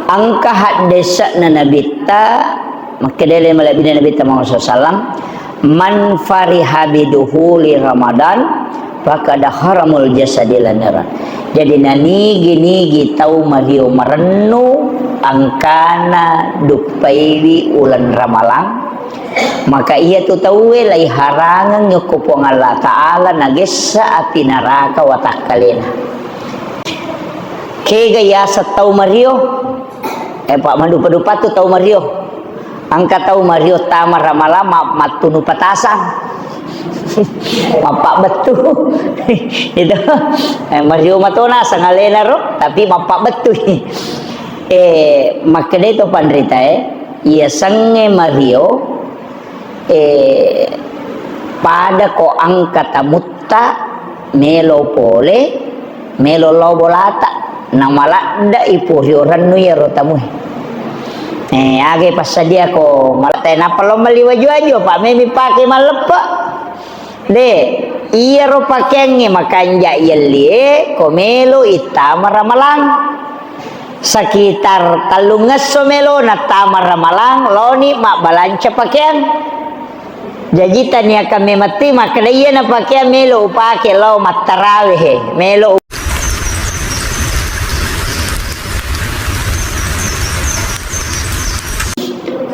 angka hadisa na nabita maka dele malabi na nabita Muhammad sallam man fariha biduhuli Ramadan faqad haramul jasadil nara. Jadi nigi tau mario marennu angkana dupaiwi ulan ramalang maka ia tu tahu lai harangan nyukupong Allah Ta'ala nagesa ati neraka watak kalena kega ya setau mario Pak Mandupa tu tahu mario angka tahu mario tamar ramalama matunu patasan mapak betul itu mario matona sangalena ro tapi mapak betul maka itu pandrita ia sange mario pada ko angkata mutta melo pole melo lobolata namalada ipuhyoran nu yaro tamu age pasadia ko malate na palo maliwaju pak memi pake malepa de iya ro pakenge makanja yeli ko melo itama ramalang sekitar talungas somelo na tamar ramalang loni mak balanca pakaian jajitan ya kami mati maka dia na pakaian melo upake lo matarawih melo.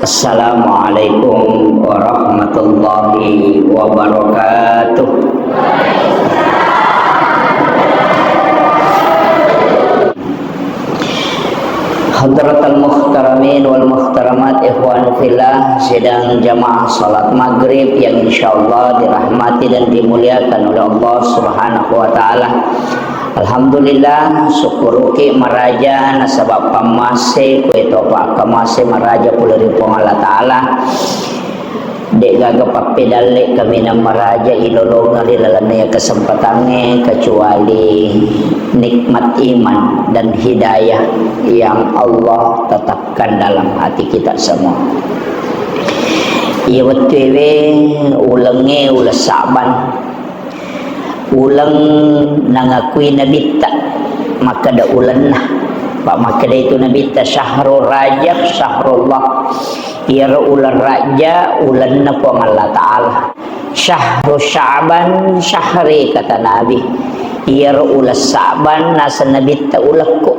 Assalamualaikum warahmatullahi wabarakatuh. Hadratal muhtaramin wal muhtaramat ikhwan fillah, sedang jamaah salat maghrib yang insyaallah dirahmati dan dimuliakan oleh Allah Subhanahu wa taala. Alhamdulillah syukur ki maraja nasabab pamase ku itu pak kamase maraja pulari pong Allah taala dek gagap pedale kami na maraja ilolong ngali dalamnya kesempatannya kecuali nikmat iman dan hidayah yang Allah tetapkan dalam hati kita semua. Ia wetewe ulenge ulah saban ulang nangakui nabita maka da ulan nah pak maka da itu nabita syahrul rajab syahrullah ia ulan raja ulan na po Allah Ta'ala syahrul sya'ban syahri kata Nabi ia ulas sa'ban nasa nabita ulakku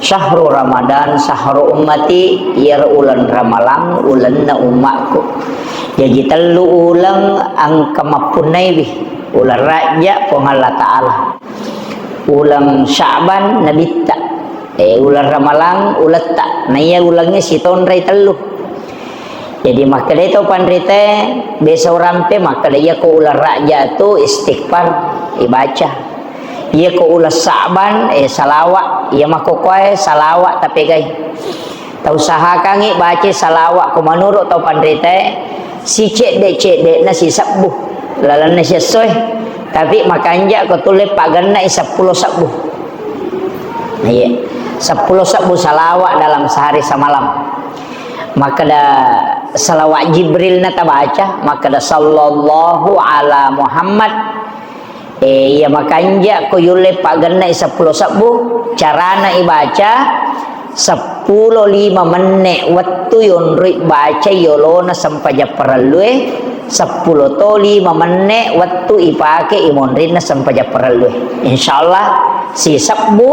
syahrul ramadan syahrul ummati ia ulan ramalang ulan na umatku jadi telu ulang ang kamapunai ulang raja pong Allah Ta'ala ulang sya'ban nabita ulang ramalang ulat tak naya ulangnya si tonrai telu jadi maka itu pandrite besok rampe maka dia ko ulang raja tu istighfar ibaca ia ko ulang sya'ban salawat ia makokoy salawat tapi guys tau usahakan baca salawat ko manurut tau pandrite si cek dek na si sabuh lalan nasi soy tapi makanja ko tulis pagana 10 sabu iya 10 sabu salawat dalam sehari semalam maka da salawat Jibril na tabaca maka da sallallahu ala Muhammad iya makanja ko yule pagana 10 sabu carana ibaca 10-5 menit waktu yon baca yolona sampai japaralue 10 to 5 menit waktu ipake imonrin na sampai japaralue insyaallah si sabbu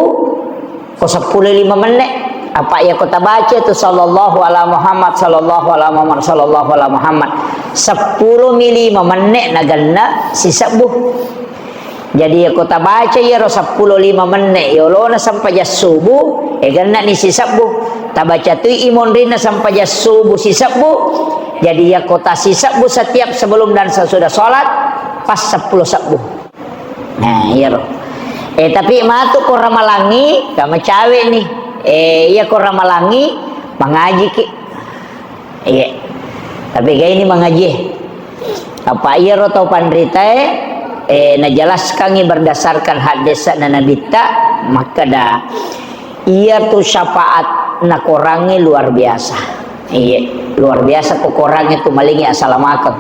ko 10-5 menit apa ya kota baca tu sallallahu ala Muhammad sallallahu ala Muhammad sallallahu ala Muhammad 10 5 menit na ganna si sabbu jadi ya kota baca ya 10-5 menit yolona sampai jas subuh ganna ni si sabbu tabaca tu imonrin na sampai jas subuh si sabbu jadi ya kota si sabbu setiap sebelum dan sesudah sholat pas 10 sabbu nah iya roh tapi matu ko ramalangi kama cawe nih iya ko ramalangi mengaji ki iya tapi kayak ini mengaji apa iya roh tau pandrita najelaskan berdasarkan hadis na nabita maka dah ia tu syafaat nak orangnya luar biasa iya luar biasa kok orangnya tu malingi assalamakan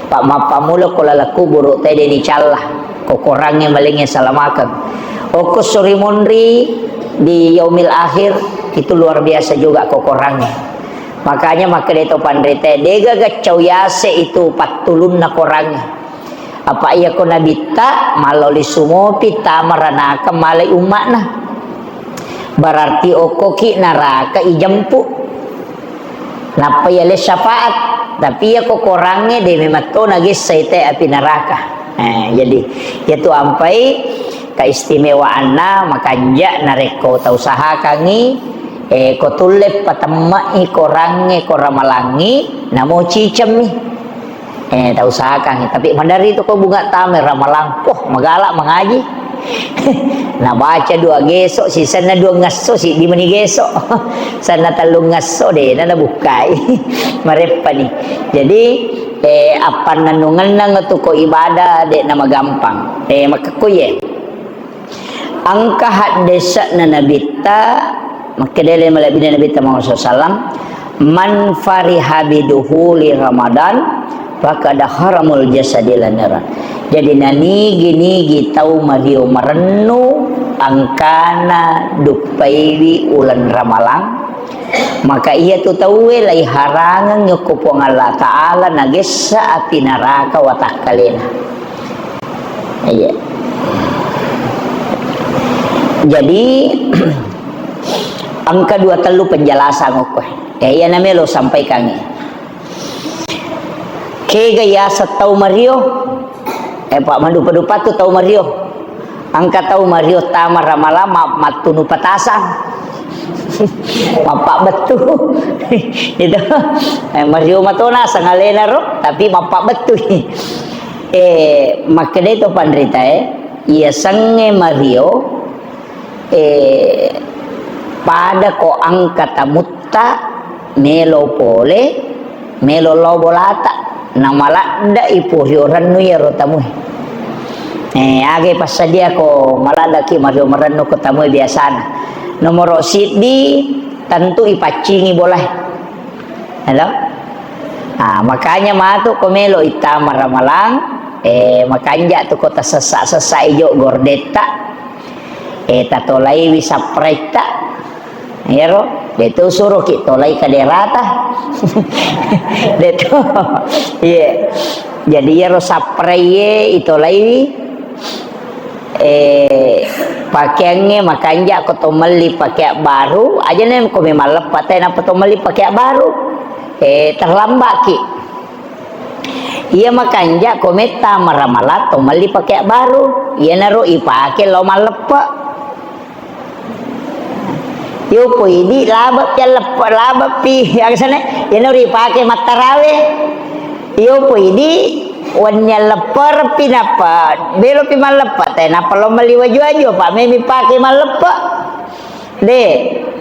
pak mapamula ko lalaku buruk tadi ni calah kok orangnya malingi assalamakan oko suri monri di yaumil akhir itu luar biasa juga kok orangnya. Makanya maka itu pandrite dega gacau yase itu patulun na korangnya. Apa iya ko nabita maloli sumopi tamaranaka malay umakna. Berarti okoki naraka ijampu. Napa yale syafaat. Tapi ya ko korangnya de memato nagis saite api neraka. Jadi itu ampai kaistimewaanna makanja nareko tausaha kangi ko tulip patamai korange koramalangi namo cicem ni tausaha kangi tapi mandari itu ko bunga tamer ramalang magala mengaji na baca 2 gesok si sana 2 ngaso si di mani gesok sana 3 ngaso de na bukai marepa ni jadi apa nanungan nang tu ko ibadah de nama gampang makakuye angka had desa na nabita makadele malabi na nabita Muhammad sallam man fariha biduhuli Ramadan faqad haramul jasadil nara. Jadi nigi tau mario marennu angkana dupaiwi ulan ramalang maka ia tu tahu lai harangan nyukupong Allah Ta'ala nagesa api neraka watah kalena. Iya. Jadi angka 2 telu penjelasan ko. Ya namelo sampaikan ni. Ke gaya setau Mario. Pak Mandu padupa tu tau Mario. Angka tau Mario tamar ramalama matunu patasan. Mapak betul. Itu. Mario matona sangalena ro tapi mapak betul. Makanya itu pandrita ia sange Mario pada ko angkata mutta melo pole melo lobolata namala da ipuhioran nu ya rotamu age pasadia ko malada ki Mario marano ko tamu biasana nomor sidi tentu ipacingi boleh halo makanya matu ko melo itama ramalang makanya tu kota sesak ijo gordeta tatolai bisa preta yero detu suruh ki tolai kaderata detu iya jadi yero sapreye itolai pakaiannya makanya aku tomeli pakai baru aja nih kau memang lepas tapi apa tomeli pakai baru terlambat ki iya makanya kau meta maramalat tomeli pakai baru iya naruh ipake lo malepa yo pwede labap ya labap pi yang sana yan uri pakai matarawe yo pwede wanya lepar pinapa belo pi malepa tay napa lo maliwaju pak memi pakai malepa de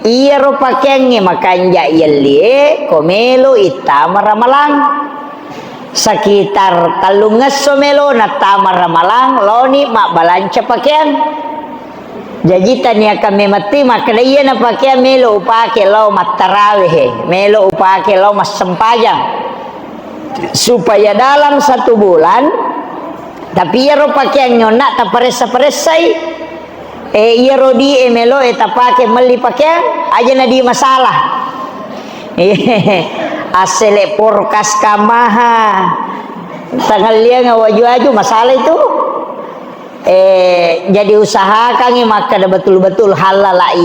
iya ro pakenge makanja yeli komelo itama ramalang sekitar talungas somelo na tama ramalang loni mak balanca pakaian jadi tanya kami mati maka dia na pakai melo upake lo matarawih melo upake lo mas sempajang supaya dalam 1 bulan tapi ya ro pakai nyona ta paresa-paresai iya ro di melo eta pakai meli pakai aja na di masalah asele porkas kamaha tanggal dia ngawaju-aju masalah itu jadi usahakan maka betul-betul halal lah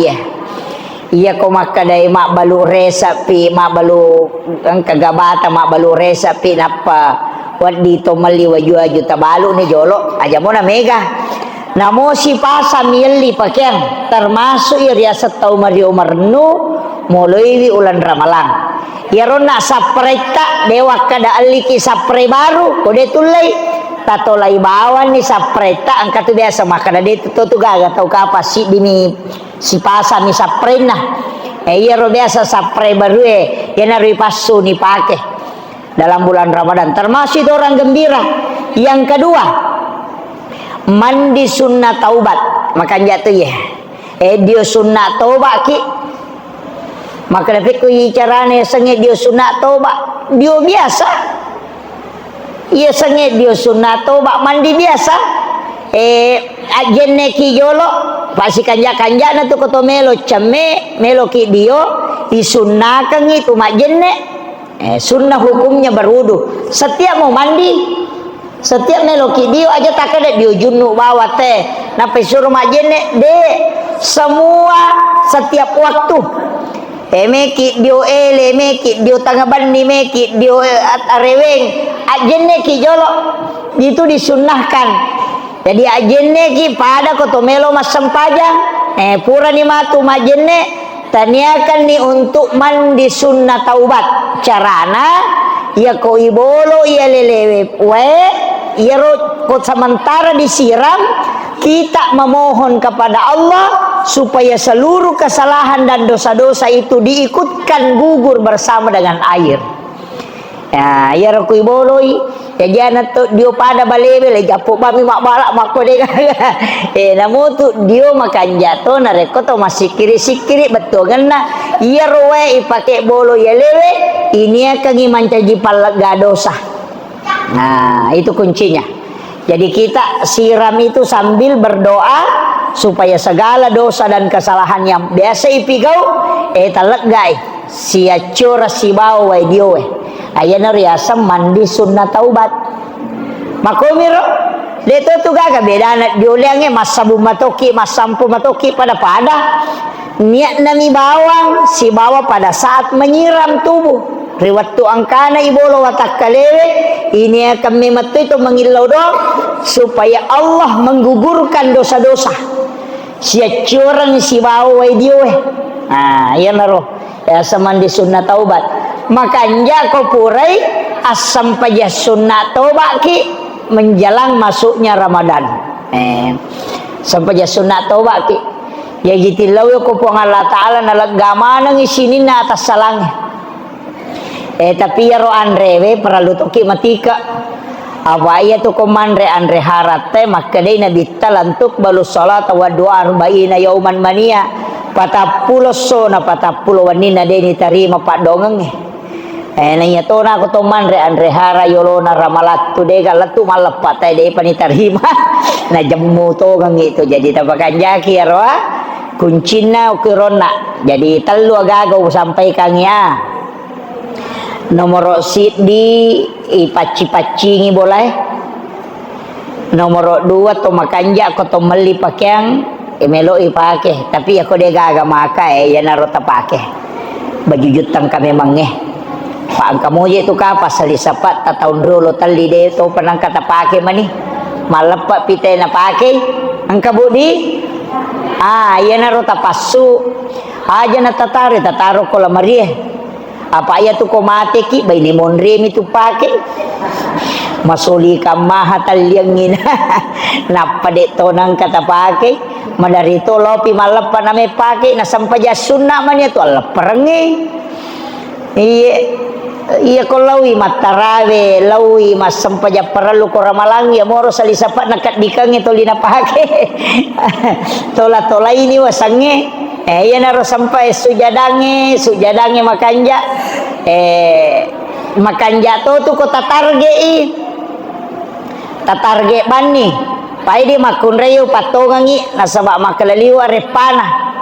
iya ko maka dai mak balu resa pi mak balu kagabata mak balu resa pi napa wadi to mali waju-aju tabalu ni jolo aja mo na mega namo si pasa mili pakaian termasuk ya setau Mario Marnu mulai ulan ramalang ya rona sapreta dewa kada aliki sapre baru kode tulai tato lai bawan ni sapreta angka tu biasa makana dia tu gaga tau kapa si dimi si pasa mi saprena iya ro biasa sapre baru ya nari pasu ni pake dalam bulan Ramadan termasuk itu orang gembira yang kedua mandi sunnah taubat makanya tu ya dia sunnah taubat ki maka dapat ku carane sengit dia sunnah taubat dia biasa ia sengit dia sunnah taubat mandi biasa Ajenne ki jolo pasi kanja na tu koto melo came melo ki dio disunnakan itu majenne. Sunnah hukumnya berwudu setiap mau mandi, setiap melo ki dio aja tak ada dio junnu bawa teh napa suruh majenne de semua setiap waktu meki dio ele meki dio tangabandi meki dio areweng ajenne ki jolo itu disunnahkan. Jadi ajenne ki pada koto melo mas sempajang pura ni matu majenne taniakan ni untuk mandi sunnah taubat carana ya ko ibolo ya lelewe ya ko sementara disiram kita memohon kepada Allah supaya seluruh kesalahan dan dosa-dosa itu diikutkan gugur bersama dengan air. Ya ko ibolo ya tu dio pada balebe le japo bami mak balak mak kode namo tu dio makan jatuh nareko to masih sikiri betul kan na iya roe ipake bolo ya lewe ini akan mancaji palaga dosa. Nah itu kuncinya. Jadi kita siram itu sambil berdoa supaya segala dosa dan kesalahan yang biasa ipigau taleggai sia cura si bawa dio ayana riasa mandi sunnah taubat makomiro deto tu gaga beda na dioleange masabu matoki masampu matoki pada niat nami bawang si bawa pada saat menyiram tubuh riwat tu angkana ibolo watak kalewe ini akan mematu itu mengilau dong supaya Allah menggugurkan dosa-dosa sia curang si bawa dio ya naro ya semandi sunnah taubat makanya kau purai asam pajah sunnah taubat ki menjelang masuknya Ramadan sampai sunnah taubat ki ya gitu law ko po Allah taala nalagama nang isinin na atas salang tapi ya ro andrewe perlu toki matika awaya tu komandre andre harate makadai nabi talantuk balus salat wa doa arba'ina yauman mania patapulo sona patapulo wanina deni tarima pak dongeng nanya to na ko to manre andre hara yolona ramalat tu de galatu malapat de panitarima na jammu to gang itu jadi tabakan jaki ya roa kuncina ukirona jadi telu agago sampai kangnya nomor sidi ipaci-pacingi boleh nomor 2 to makanja ko to meli pakaian melo ipake tapi ako de gaga maka ya narota pake baju jutang kami mangeh Pak kamu je tu ka pasal disapat ta tahun dulu tali de to panang kata pake mani malapat pite na pake angka budi ya narota pasu aja na tataro ko la marie apa ya tu ko mate ki bay limon remi tu pake masuli ka mahatalyangin napade to nang kata pake madarito lopi malapa na may pake na sampaja sunnah man ya tu ala perengi iya ko lawi matarawe lawi mas sampaja perlu ko ramalang ya moro salisapat nakat dikang ito lina pake tola ini wasange ya naro sampai sujadange makanja makanja to ko tatarge bani pai di makun reyo patongangi nasaba makalaliwa repana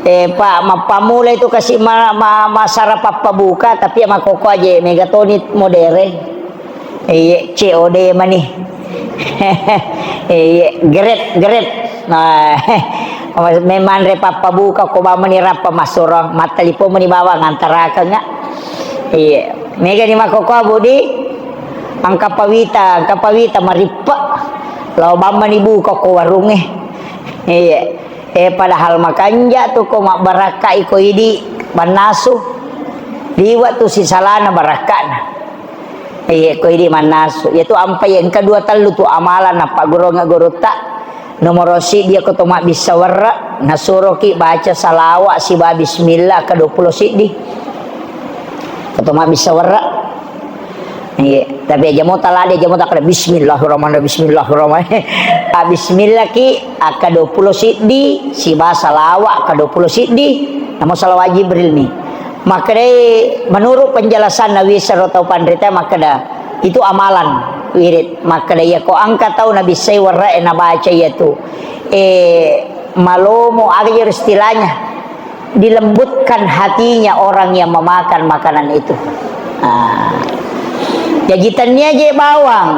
pak mapamula itu kasih masara papabuka tapi makoko aja megatonit modern COD mani geret nah memang re papabuka ko ba manira pamasura matalipo mani bawa ngantara ka nga mega ni makoko budi angka pawita maripa law ba mani buka ko warunge padahal makanja tu ko mak baraka iko idi banasu liwat tu si salana barakana ko idi manasu yaitu ampai yang kedua telu tu amalan apa guru ngagurota nomor si dia ko to mak bisa warra nasuro ki baca salawat si ba bismillah ke 20 sidi ko to mak bisa warra tapi jamu talade jamu tak ada bismillahirrahmanirrahim bismillah ki ka 20 sidi si bahasa lawak ka 20 sidi namun salawat Jibril nih maka menurut penjelasan Nabi sallallahu pandrita maka itu amalan wirid maka daya ko angka tahu nabi say warra na baca yaitu malomo agar istilahnya dilembutkan hatinya orang yang memakan makanan itu. Jagitannya je bawang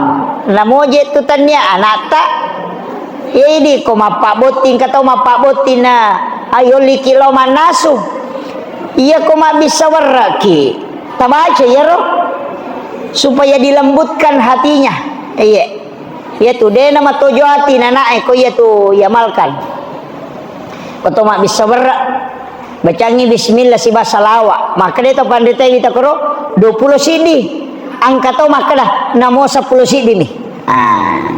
namo je tutannya anak tak ini ko mapabotin katau mapabotina ayo likilo manasu iya ko bisa waraki tabaca ya roh supaya dilembutkan hatinya. Iya tu dia nama tojo hati nana ko iya tu yamalkan atau mak bisa berak bacangi bismillah si basalawa maka dia tu pandai tahu kita koro 20 sidi angka tau maka dah namo 10 sidi ni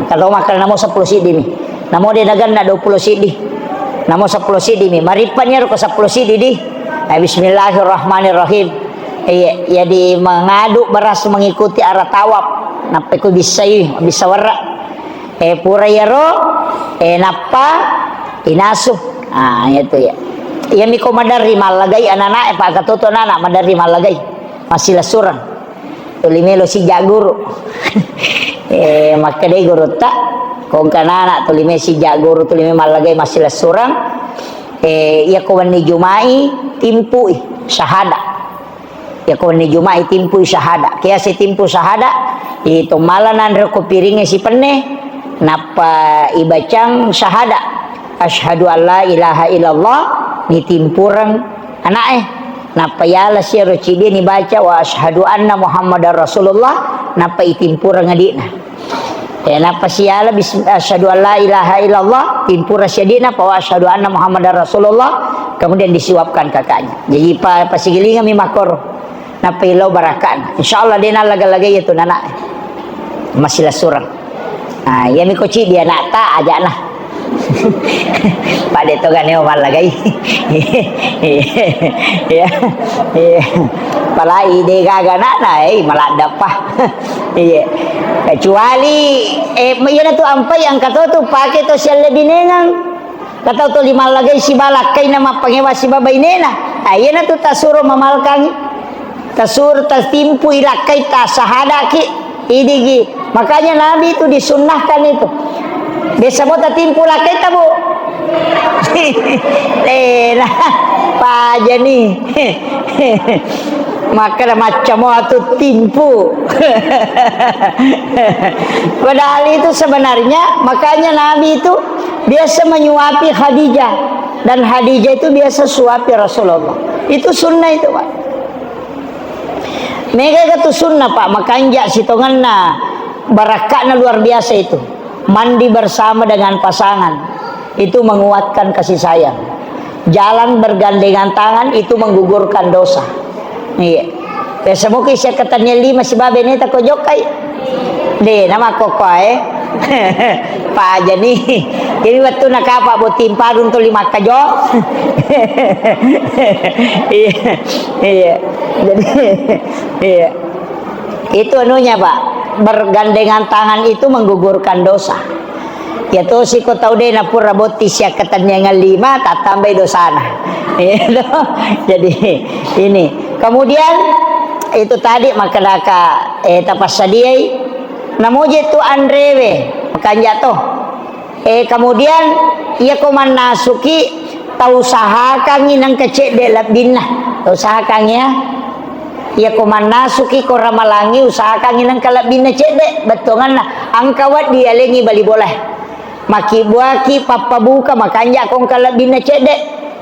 kalau maka namo 10 sidi ni namo dia nagan na 20 sidi namo 10 sidi ni maripannya ro 10 sidi di bismillahirrahmanirrahim. Ya di mengadu beras mengikuti arah tawaf napa ko bisa wara pura yaro napa inasu itu ya ya miko madari malagay anana pa katoto nana madari malagay masih lasurang tulimelo si jaguru maka dai guru ta kung kanana tulime si jaguru tulime malagay masih lasurang ya ko ni jumai timpu syahada ya ko ni jumai timpu syahada kaya si timpu syahada itu malanan reko piringnya si penne napa ibacang syahada asyhadu alla ilaha illallah ni timpurang anak napa yala si rocide ni baca wa asyhadu anna muhammadar rasulullah napa itimpurang adina napa siala asyhadu alla ilaha illallah timpura siadina wa asyhadu anna muhammadar rasulullah kemudian disiwapkan kakaknya jadi pasigilingan mi makor napa ilau barakan insyaallah dia laga-laga itu nana masih lasurang ya mi koci dia nak tak aja nah pak de to gane omal lagay ya pala ide gagana na malada pa kecuali mayana tu ampai ang kato tu pake to siya binengang kata to lima lagay si balak kay nama pangewa si babay nena ayana tu tasuro mamalkang tasur tastimpu ilakai tasahada ki idigi makanya nabi itu disunnahkan itu desa mo tatimpu lakai tabu nah paja nih maka macam atau timpu padahal itu sebenarnya makanya nabi itu biasa menyuapi Khadijah dan Khadijah itu biasa suapi Rasulullah itu sunnah itu Pak. Mega kata sunnah Pak makanya sitongan na barakatnya luar biasa itu mandi bersama dengan pasangan itu menguatkan kasih sayang jalan bergandengan tangan itu menggugurkan dosa iya semua kisah katanya 5 si babe ini tak kojokai deh nama kokoy Pak aja nih jadi waktu nak apa buat timparun tuh 5 kajo iya jadi iya itu anunya Pak bergandengan tangan itu menggugurkan dosa ya tuh si kau tahu deh napur raboti siya katanya yang 5 tak tambah dosa nah jadi ini kemudian itu tadi makanaka tapas sadiai namoje tu andrewe makanya tuh kemudian ia koman nasuki tahu sahakan nang kecek de labinah tahu sahakan ya ia koman nasuki koramalangi usahakan nang kalabina cek de betongan angkawat dia lengi bali boleh maki buaki papa buka makanya kong kalabina cek de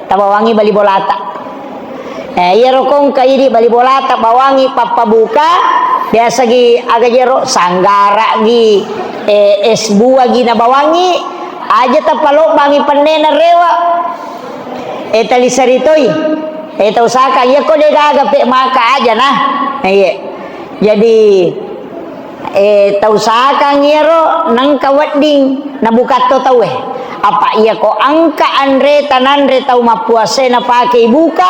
tabawangi bali bolata iya rokong kairi bali bolata bawangi papa buka biasa gi aga jero sanggara gi es buah gi na bawangi aja tapalo bangi panena rewa tali saritoi tausaka iya ko de gaga pe maka aja nah iya jadi tausaka ngiro nang kawading nabukato tawe apa iya ko angka andre tanandre tau mapuase na pakai buka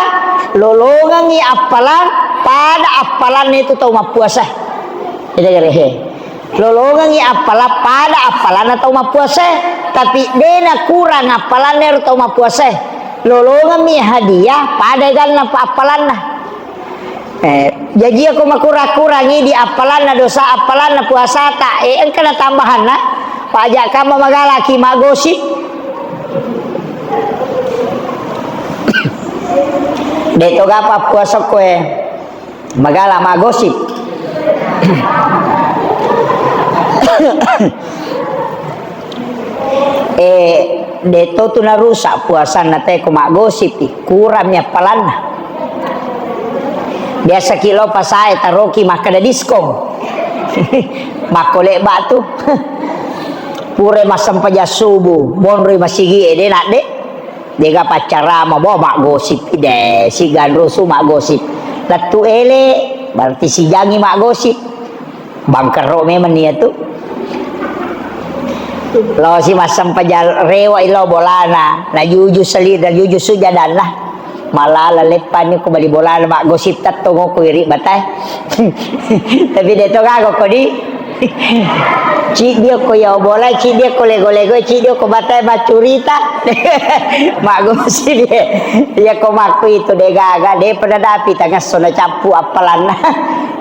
lolongan i apalan pada apalan itu tau mapuase ida gare lolongan i apala pada apalan tau mapuase tapi dena kurang apalan ner tau mapuase lolongan mi hadiah pada gan na apalan nah Jadi aku makura-kurangi di apalan na dosa apalan na puasa tak engkau na tambahan na pajak kamu magalaki magosip deto gapa puasa kowe magala magosip deto tu na rusak puasa na te ko magosip kuramnya palan biasa kilo pasai taroki makada diskon makole batu pure masam paja subuh bonri masigi ede nak de dega pacara ma bawa mak gosip ide si ganrusu mak gosip latu ele berarti si jangi mak gosip bangkero memang dia tu lo si masam paja rewa ilo bolana na juju salid dan juju sujadan lah malah lalepan ni ko bali bola mak gosip tat tongo ko iri batay tapi deto ga ko di ci dia ko ya bola ci dia ko lego-lego ci dia ko batay macurita mak gosip dia ko maku itu de gaga de pada dapi tangga sona capu apalan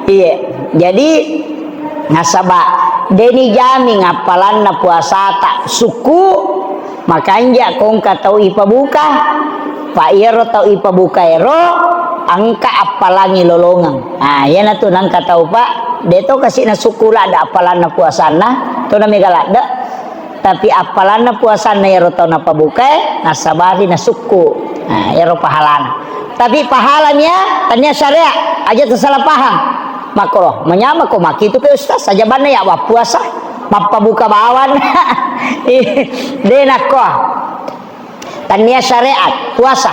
iya jadi nasaba deni jami ngapalan na puasa tak suku makanya kong katau ipabuka Pak Iro tau ipabuka ero angka apalangi lolongan. Ah ya na tu nang katau Pak, deto kasih na sukula ada apalan na puasana, tu na megalada. Tapi apalan na puasana ero tau na pabuka, nasabari na suku. Ah ero pahalana. Tapi pahalanya tanya syariat, aja tersalah paham. Makro menyama ko maki itu ke ustaz saja bana ya wa puasa, mapabuka bawan. Denak ko. Tania syariat puasa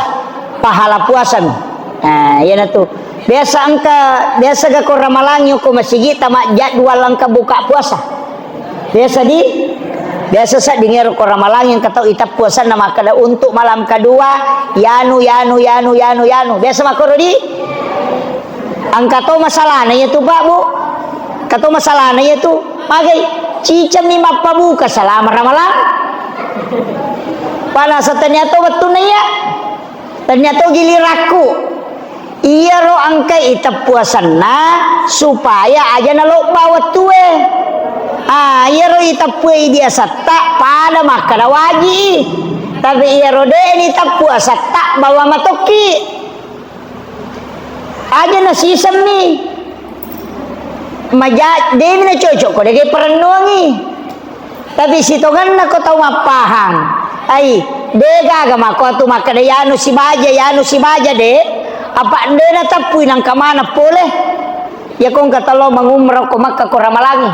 pahala puasa nah ya tu biasa ga ko ramalangi ko masigi tama jadwal angka buka puasa biasa sa dingero ko ramalangi yang katau itap puasa nama kada untuk malam kedua yanu biasa makoro di angka to masalahna ya tu Pak Bu kato masalahna ya tu magai cicam ni mapabuka selama ramalan Pana ternyata betul ya ternyata giliraku iya ro angka itap puasana supaya aja na lo bawa tue iya ro itap pue dia satak pada makana wajib tapi iya ro de itap puasa tak bawa matoki aja na sisam nih majak demi na cocok ko dege perenungi tapi sitongan na ko tau mapaham ai dega agama ko tu makada yanu si baja de apa ndena tapui nang kamana boleh ya kong kata lo mangumrah ko makka ko ramalangi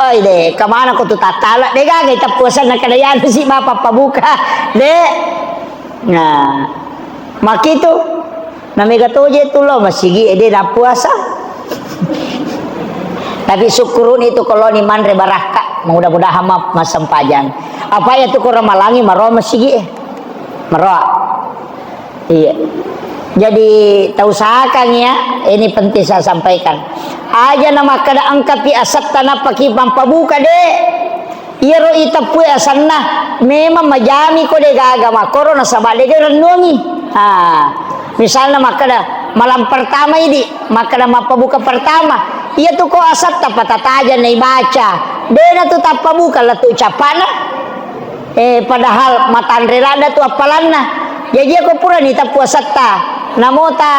oi de kamana ko tu tatala dega ga itap puasa na kada yanu si bapa pabuka de nah makitu namiga toje tu lo masigi ede na puasa tapi syukurun itu kalau ni manre baraka mudah-mudahan maaf masam pajang apa ya tu ko ramalangi maro masigi maro iya jadi tahu usahakan ya ini penting saya sampaikan aja nama kada angkat pi asap tanah paki pampabuka de iya ro itapue asanna memang majami ko de agama corona sabade de renungi misalnya makada malam pertama ini makada mapabuka pertama iya tu ko asap tapatataja na ibaca dena tu tapabuka la tu ucapana padahal matanrelada tu apalanna jadi aku pura ni tak puasa ta namo ta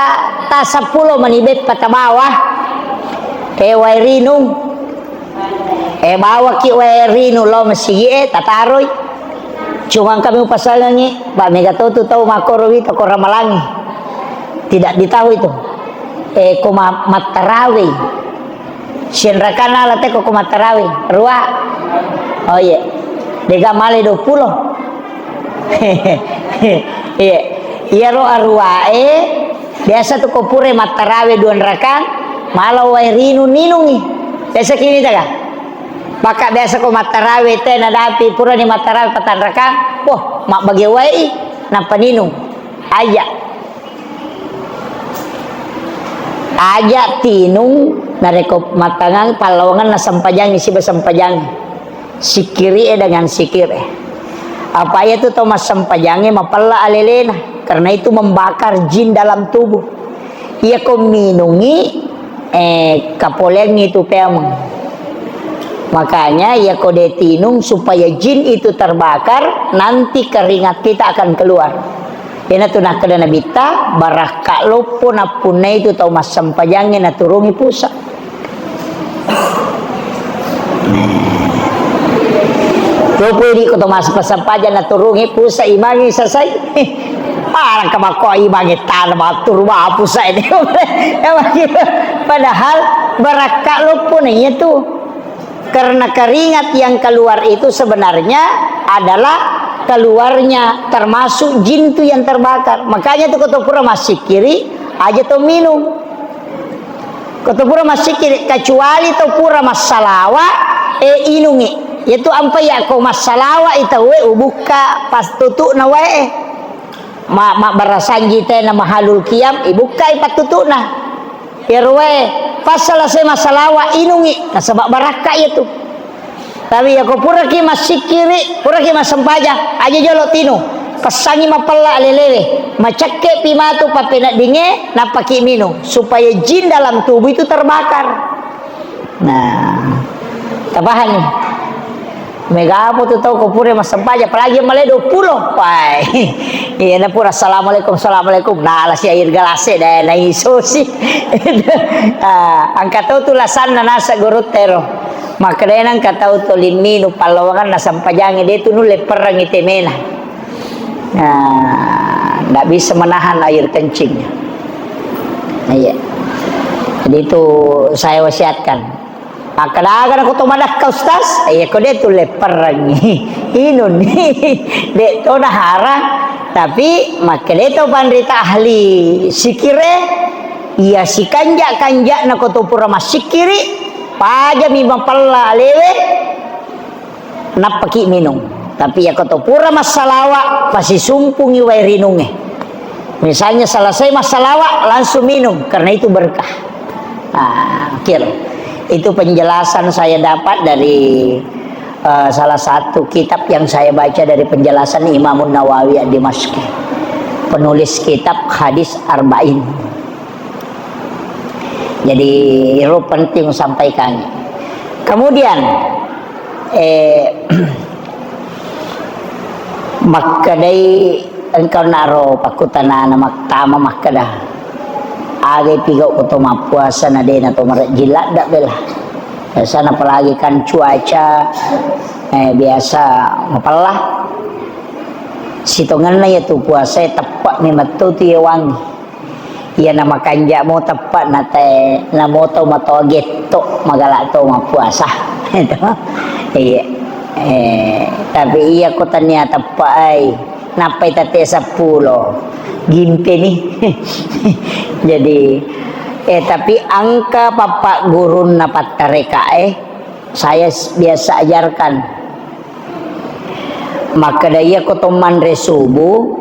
10 manibet pata bawah wairinu bawa ki wairinu lo masigi tataroy cuma kami pasalangi ba mega tu tahu makorowi to ramalangi tidak ditahu itu koma matarawi sinrakana late ko matarawi ruwa oh iya dega male 20 iya ro arwae biasa tu kopure matarawe 2 rakan malau wairinu ninungi biasa kini taga maka biasa ko matarawe te nadapi pura ni matarawe 4 rakan wah mak bagi wai na paninung aja tinung nareko matangang palawangan na sampajang isi basampajang sikiri dengan sikir apa ya itu Thomas sampajangnya mapalla alelena karena itu membakar jin dalam tubuh ia ko minungi kapoleng itu peamang. Makanya ia ko detinung supaya jin itu terbakar, nanti keringat kita akan keluar. Ina tunah kada nabita baraka lopo na punay itu tau mas sampajangin na turungi pusa. Lopo di ko tau mas pasampajan na turungi pusa imangi sasay. Parang kamako imangi tanah turba pusa ini. Padahal baraka lopo na itu. Karena keringat yang keluar itu sebenarnya adalah keluarnya termasuk jin itu yang terbakar. Makanya tuh kotopura masih kiri aja tuh minum. Kotopura masih kiri kecuali tuh pura masalawa inungi. Itu ampai ya ko masalawa itu we ubuka pas tutu na we. Ma barasanji teh na mahalul kiam ibuka ipat tutu na. Irwe pas selesai masalawa inungi. Nah sebab baraka itu. Tapi ya ko pura ki masih kiri, pura ki masampaja, aja jolo tino. Pasangi mapala lelewe, macakke pimatu papena dinge napaki minum supaya jin dalam tubuh itu terbakar. Nah, tabahan nih. Mega apa tuh tahu ko pura masampaja, apalagi male 20. Pai. Iya na pura assalamualaikum. Nah, ala si air galase dah na isosi. Angkat tu lasan na nasa gorotero. Makanya kata utolimino palawangan na sampajangi dia tu nule perang itemena. Nah, nggak bisa menahan air kencingnya. Nah, iya. Jadi itu saya wasiatkan. Kadang-kadang aku tomadak ka ustaz, ko dia tu le perang inun dek to nahara, tapi makanya itu pandita ahli sikire, iya si kanja na kotopura masikiri. Paja mi mapalla lewe napaki minum. Tapi ya kotopura masalawa pasti sumpungi wai rinunge. Misalnya selesai masalawa langsung minum karena itu berkah. Itu penjelasan saya dapat dari salah satu kitab yang saya baca dari penjelasan Imam Nawawi ad-Dimashqi, penulis kitab hadis Arba'in. Jadi itu penting sampaikan. Kemudian makkadai engkau naro pakutana na maktama makkadah. Age pigau ko puasa na din atau jilat dak belah. Biasa apalagi kan cuaca biasa mapalah. Sitongan na ya tu puasa tepat ni matu tu wangi. Iya nama kanja mo tepat na te na mo to matogeto magala to mapuasa. Itu. Iya. Tapi iya ko tanya tepat ay napay tate 10. Gimpe nih. Jadi tapi angka papa gurun napat tareka saya biasa ajarkan. Maka daya kotoman resubu.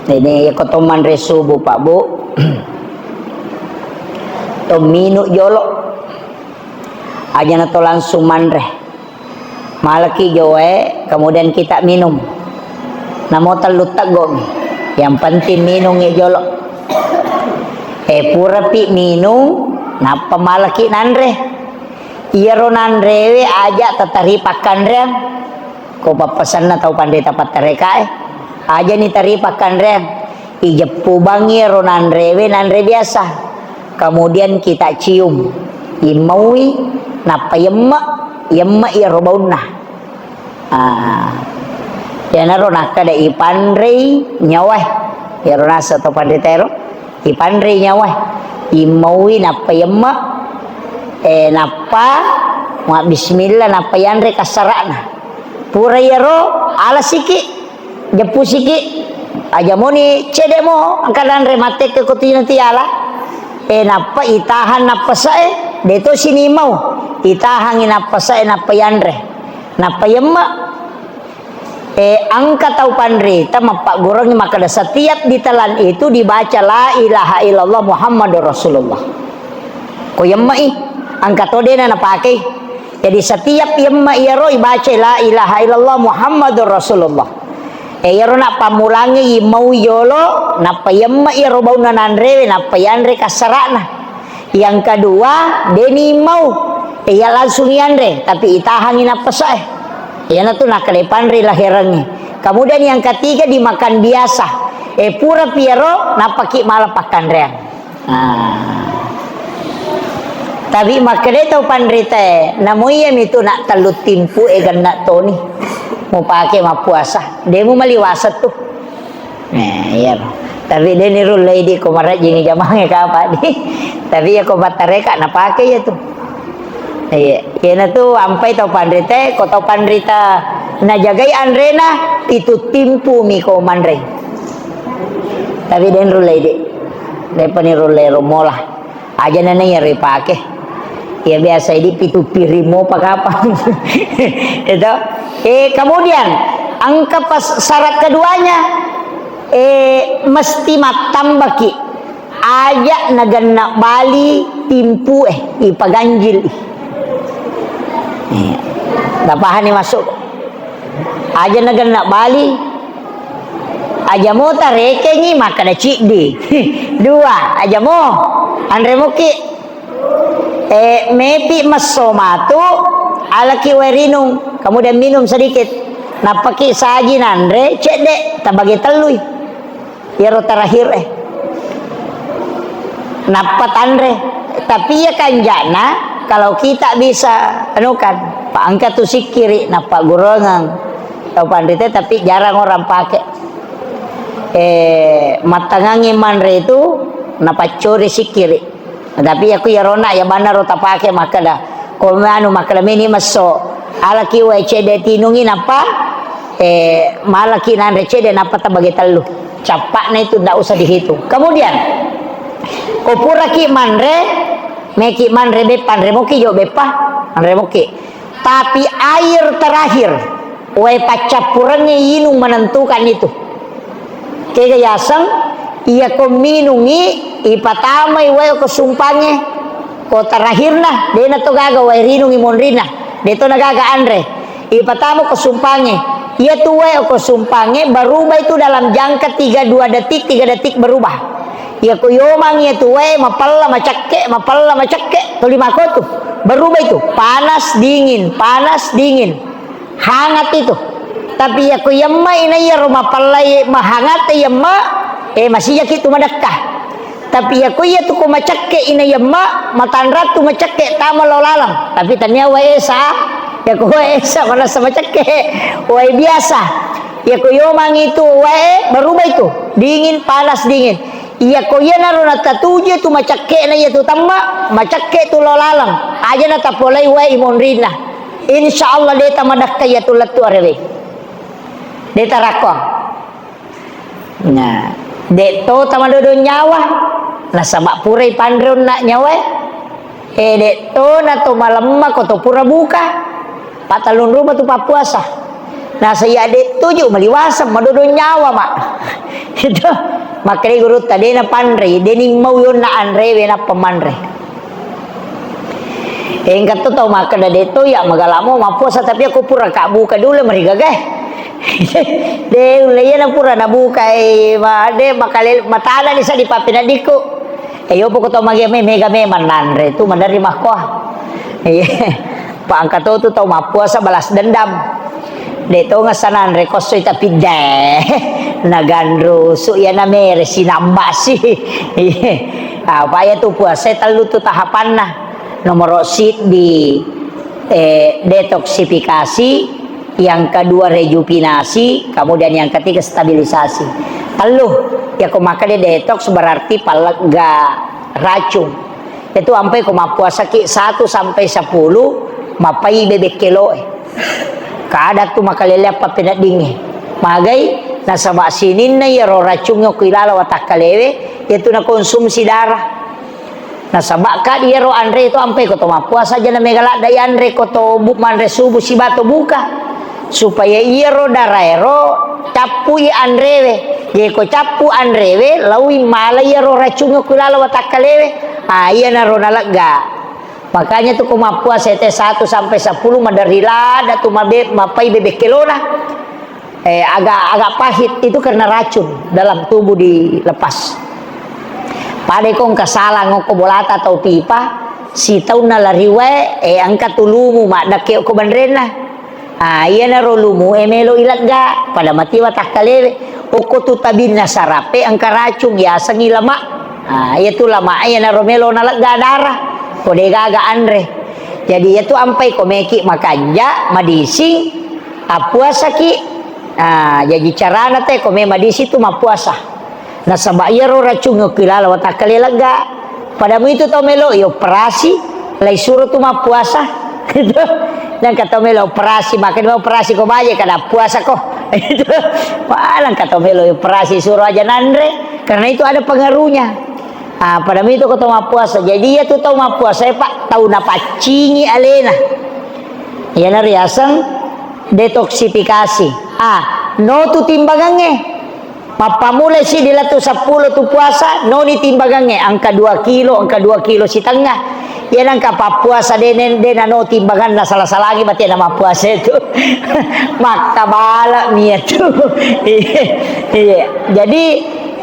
Ini kotoman resubu Pak Bu. To minu jolo. Aja na to langsung manre. Malaki joe kemudian kita minum. Namo talutak gomi. Yang penting minum ya jolo. Pura pi minum napa malaki nanre. Iya ro nanrewe aja tataripakan rem. Ko papasan na tau pandai tapat tereka aja ni taripakan rem. Ijepu bangi ro nanrewe nanre biasa. Kemudian kita cium. Imawi napa yemma ya ro baunna. Ya naro nakada ipanrei nyawah ya rasa to pandetero ipanrei nyawah imawi napa yemma napa ma bismillah napa yanre kasarana pura yaro ala siki jepu siki aja moni cedemo angkadan remate ke kutina tiala napa itahan napa sae deto sini mau itahan napa sae napa yanre napa yemma angka tau pandri mapak gurang maka setiap ditelan itu dibaca la ilaha illallah Muhammadur Rasulullah. Ko yemmai angka to dena na pakai. Jadi setiap yemma iro baca la ilaha illallah Muhammadur Rasulullah. yaro nak pamulangi mau yolo napa yemma yaro bau nanandre napa yandre kasarana. Yang kedua deni mau ya langsung yandre tapi itahangin apa sae. Ya tu nak kedepan re lahirannya. Kemudian yang ketiga dimakan biasa. Pura piero napaki malah pakan reang. Tapi makanya tau pandrite namuya itu nak talut timpu egan nak toni mau pakai mau puasa dia mau maliwasat tuh iya tapi dia niru lady komarat jingi jamangnya apa di tapi ya komatareka nak pakai ya tuh iya na tuh ampai tau pandrite ko tau pandrita na jagai andrena itu timpu mi ko mandre tapi dia niru lady dia peniru lero mola aja nana ya pakai ya biasa ini pitu pirimo apa itu kemudian angka pas syarat keduanya mesti matambaki aja nagana bali timpu ipaganjil tapahan nih masuk aja nagana bali aja mau tareke nyi maka ada cik di dua aja mau andre muki mepi masomatu alaki werinung kemudian minum sedikit napaki saji nandre cedek tabagi telui ya ro terakhir napat andre tapi ya kanjana kalau kita bisa anukan pak angkat tu sikiri napa gorongan tau pandite tapi jarang orang pakai matangangi mandre itu napa curi sikiri tapi aku ya rona ya mana rota pakai maka dah komanu maka mini maso alaki wa cede tinungin apa malaki nan recede napa tabagi telu capak na itu ndak usah dihitung kemudian kopura ki manre meki manre bepan remoki jo bepa remoki tapi air terakhir wa pacapurannya inung menentukan itu kegayasang iya ko minungi ipatamay wayo ko sumpangnya ko terakhir nah dia na to gaga way rinungi monrina dito nagaga andre ipatamo ko sumpangnya iya tu wayo ko sumpangnya berubah itu dalam jangka 3 detik berubah iya ko yomang iya tu wayo mapalla macakke tulima ko tu berubah itu panas dingin hangat itu tapi ya ko yamma inaya rumapalla mahangat yamma masih yakit tu madakah tapi ya kuya tu ko macakke ina yamma matanrat tu macakke tama lolalang tapi tanya waesa ya ko waesa mana sama macakke wae biasa ya ko yomang itu wae berubah itu dingin panas dingin iya ko ya narona tatuje tu macakke na ya tu tamma macakke tu lolalang aja na tapolai wae imonrina insyaallah deta madakka ya tu latu arewe deta rakong nah deto tamadodo nyawa na sama purai pandron nak nyawa deto na to malam ko to pura buka patalun rumah tu papuasa nah saya deto ju maliwasa madodo nyawa mak itu makanya guru tadi na pandre deni mau yon na anrewe na pemandre engkat to maka deto ya magalamo mapuasa tapi aku pura kak buka dulu merigageh de ulaya pura nabuka de makalil matala ni sa di papinadiko yo po ko to mega manandre tu mandari mako pa angka to tau mapuasa balas dendam de to nga sanandre kosoy tapi de nagandro su ya na mere sinambasi apa ya tu puasa talu tu tahapan na nomor sit di detoksifikasi yang kedua rejuvenasi, kemudian yang ketiga stabilisasi. Lalu ya kau makan detox berarti palega racun. Itu sampai kau puasa ki 1 sampai 10 mapai bebek kilo. Kada tu makalele apa penak dingin. Magai nasa sinin na yaro racunnya kilala watak kalewe itu na konsumsi darah. Nasa ka dia ro andre itu sampai kau puasa aja na megala dai andre kau to manre subuh si batu buka. Supaya iya ro daraero capu i andrewe ye ko capu andrewe lawi mala iya ro racunyo kulala watakalewe iya na ro nalaga makanya tu kumapua sete 1 sampai 10 madarila da tu mapai bebek kilona agak pahit itu karena racun dalam tubuh dilepas. Pada kong kasala ngoko bolata atau pipa si tau na lariwe angkat tulumu mak dakeo ko bandrena. Iya na rolumu melo ilagga pada mati watah kalele oko tu tabinna sarape angka racun ya sangi lama. Iya tu lama iya na romelo na lagga darah kode gaga andre. Jadi itu ampai komeki makanja madising apuasa ki. Jadi carana teh kome madisi tu mapuasa. Na sabayaro racun ngkilala watakale lega. Padamu itu tau melo operasi lai suruh tu mah puasa. Gitu. Dan kata melo operasi makan mau operasi ko baje kada puasa ko. Itu. Palang kata melo operasi suruh aja nandre karena itu ada pengaruhnya. Padamu itu kata mah puasa. Jadi ya tu tau mah puasa Pak tahu na pacingi alena. Ya na riasang detoksifikasi. No tu timbangannya. Mapamulai si dilatu 10 tu puasa no ni timbangannya angka 2 kilo si tengah ya angka puasa denen no timbangan na salah lagi berarti nama puasa itu maka bala mia tu jadi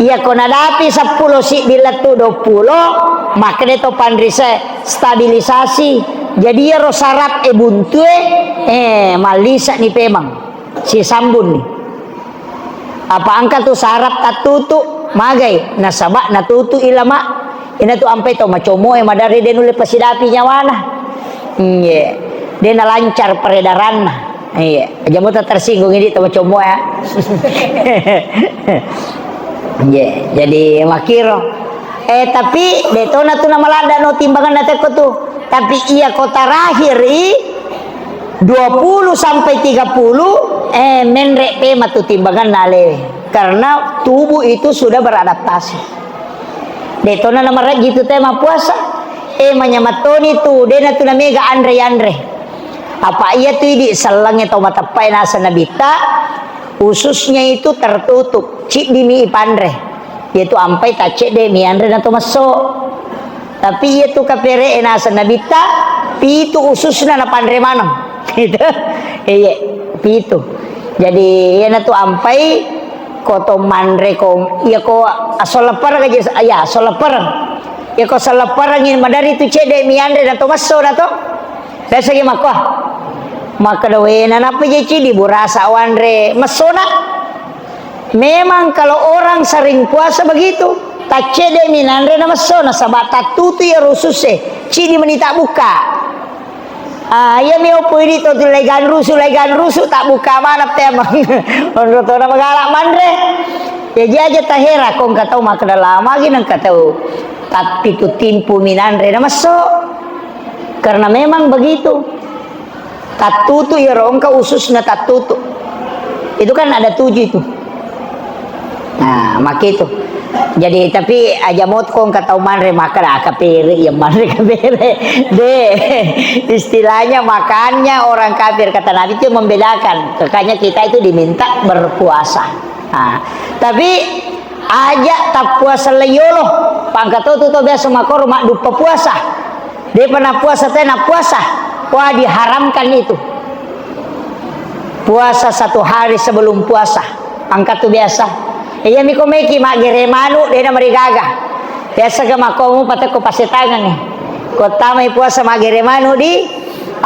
ya kona dapi 10 si dilatu 20 maka deto pandrise stabilisasi jadi ya rosarap buntu malisa ni pemang si sambun ni apa angka tu sarap tatutu magai nasaba natutu ilama ina tu ampai to macomo madari den ule pasidapi nyawana dena lancar peredaran jamu tak tersinggung ini to macomo ya jadi makiro tapi detona tu nama lada no timbangan nate ko tu tapi iya kota terakhir 20 sampai 30 menrek pema tu timbangan nale karena tubuh itu sudah beradaptasi. Detona nama gitu tema puasa manyamatoni tu dena tu namega andre apa iya tu di selangnya tau matapai nasa nabita ususnya itu tertutup cik dimi ipandre yaitu ampai tacek de mi andre nato maso tapi iya tu kapere nasa nabita pitu ususna na pandre manam gitu pitu jadi ya tu ampai koto mandre ko iya ko asolepar aja ya asolepar ya ko salepar ngin madari tu cede miandre na to maso na to dasa gi makwa maka dawena na pa di burasa wandre masona memang kalau orang sering puasa begitu tak cede minandre na masona sabata tutu ya rususe cidi menita buka ya meo pwede to legan rusu tak buka mana temang on to na magala mandre ya jaja tahera kong katau makada lama gi nang katau tapi tu timpu minandre na maso karena memang begitu tatutu ya rongka ususna tatutu itu kan ada 7 itu mak itu jadi tapi aja mot kong katau manre makada kapere ya manre kapere istilahnya makannya orang kafir kata Nabi itu membedakan makanya kita itu diminta berpuasa tapi aja tak puasa leyolo pangkato tu biasa makor mak dupa puasa dia pernah puasa tena puasa wah diharamkan itu puasa 1 hari sebelum puasa angkat tu biasa iya miko meki mak geremanu dena marigaga biasa ke makomu patako pasetangan nih kota mai puasa mak geremanu di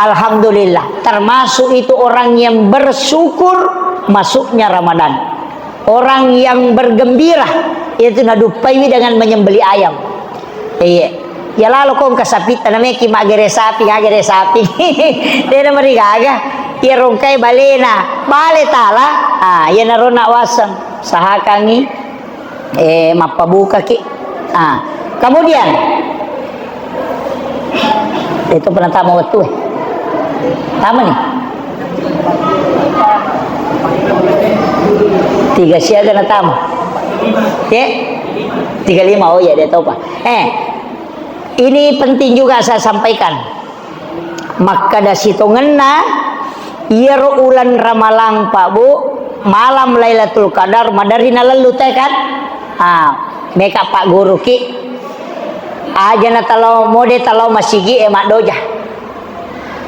alhamdulillah termasuk itu orang yang bersyukur masuknya Ramadan orang yang bergembira itu nadupai dengan menyembeli ayam ya lalu kong kasapit na meki mak gere sapi dena marigaga ya rongkai balena bale tala ya narona wasang sahakangi mapabuka ki kemudian itu pernah tamu waktu tamu nih 3 siaga na tamu ya 35 oh ya dia tahu pak ini penting juga saya sampaikan maka dasitungan na iyaro ulan ramalang pak bu malam Lailatul Qadar madarina lalu teh kan meka pak guru ki aja na talau mode talau masigi mak doja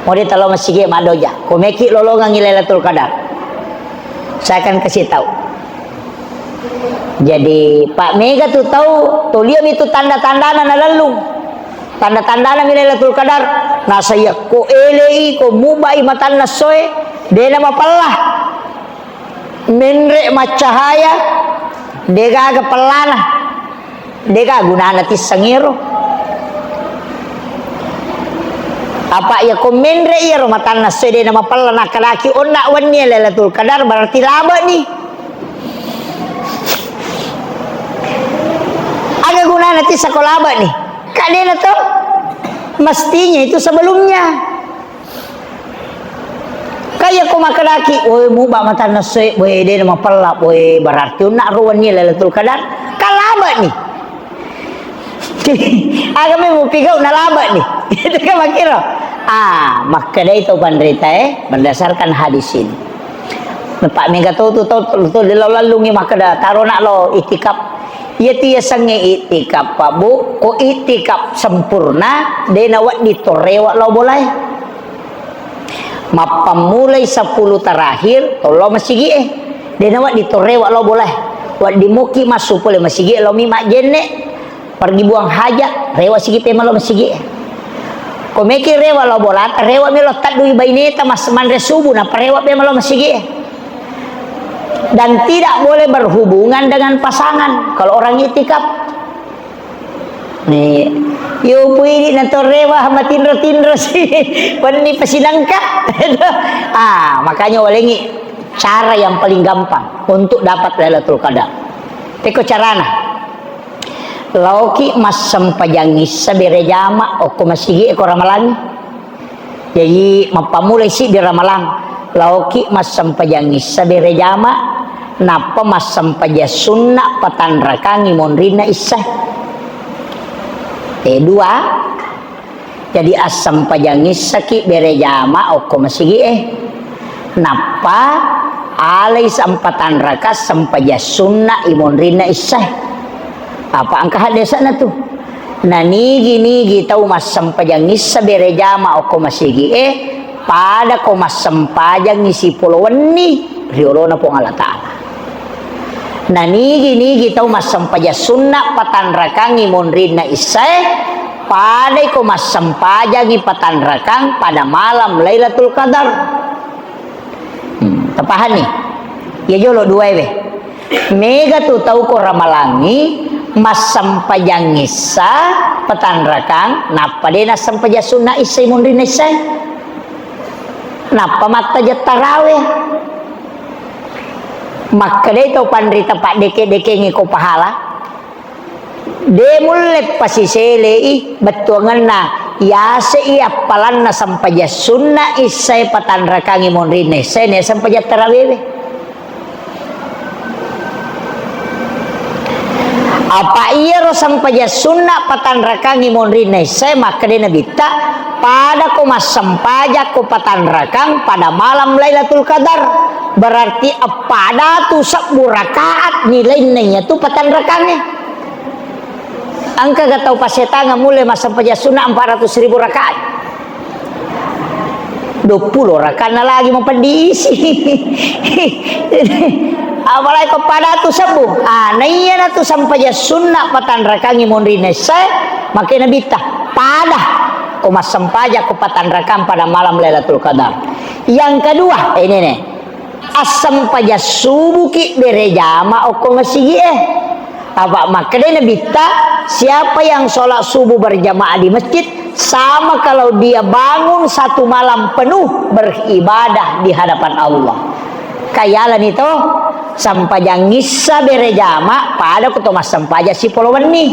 mode talau masigi mak doja komeki lolongan Lailatul Qadar Saya akan kasih tahu. Jadi Pak Mega tuh tahu, tuh lihat itu tanda-tanda na lalu. Tanda-tanda na Lailatul Qadar. Nah saya ko elei ko mubai matan na soe, de na mapallah. Menre macahaya, dega aga pelana. Dega gunana ti sangiro. Apa ya komenre iya romatan na soe de na mapallah na kalaki onna wanni Lailatul Qadar berarti laba nih. Aga guna nanti sekolah apa nih? Kadena tuh mestinya itu sebelumnya. Kayak kau makan laki, woi muba mata nasi, woi dia nama pelak, woi berarti nak ruannya Lailatul Qadar. Kalaba nih. Aga mau pigau nalaba nih. Itu kan makiro. Maka dari itu penderita berdasarkan hadis ini. Pak Mega tuh dilalungi maka dah taruh nak lo itikaf. Ya tiya sange itikaf Pak Bu, ko itikaf sempurna dena wak ditorewa lo boleh. Mapamulai 10 terakhir tolo masigi dena wak ditorewa lo boleh. Wak dimuki masuk boleh masigi lo mima jenne pergi buang hajat rewa sigi tema lo masigi. Ko meki rewa lo bolat rewa mi lo tadui baineta mas manre subuh na parewa pema lo masigi. Dan tidak boleh berhubungan dengan pasangan kalau orang itikaf. Nih, yo puini nato rewa sama tindro sih, pani pasinangka. Makanya walengi cara yang paling gampang untuk dapat Lailatul Qadar. Teko carana. Lauki mas sampajangi sabere jama oko masigi eko ramalan. Jadi mapamulai si di ramalan. Lauki mas sampajangi sabere jama napa mas sampaja sunnah patan rakangi monrina isah. Dua. Jadi asam pajangi saki bere jama oko masigi napa alai sampatan raka sampaja sunnah imonrina isah. Apa angka hadesa na tuh? Nigi tahu mas sampajangi sabere jama oko masigi pada ko mas sampajangi si puluhan ni riolona po Allah Ta'ala. Nah nigi tahu mas sampaja sunnah patan rakangi monrina isai pada ko mas sampajangi patan rakang pada malam Lailatul Qadar. Tepahan nih ya jolo dua Mega tuh tahu ko ramalangi mas sampajangi sa patan rakang napa dena sampaja sunnah isai monrina isai napa mata tarawih. Maka dito pandrita Pak deke ngiko pahala de mulai pasiselei betuangan na ya iya palan na sampaja sunnah isai patan rakangi monrine sene sampaja tarawih. Apa iya ro sampaja sunnah patan rakangi monrine isai maka de nabita pada ko mas sampaja ko patan rakang pada malam Lailatul Qadar. Berarti pada tuh 10 rakaat nilainya tuh patan rakangnya. Angka gak tahu pasetanga mulai masa sampaja sunnah 400.000 rakaat. 20 rakaat lagi mau pendisi. Apalagi kepada tuh sebuh. Nah iya na tuh sampaja sunnah patan rakangi monrine saya makanya bita pada ko mas sampaja ko patan rakang pada malam Lailatul Qadar. Yang kedua ini nih asam paja subuh ki bere jama oko ngasigi apa makanya bita siapa yang sholat subuh berjamaah di masjid sama kalau dia bangun satu malam penuh beribadah di hadapan Allah. Kayalan itu sampajang ngisa bere jama pada kutomas sampaja si polowan nih.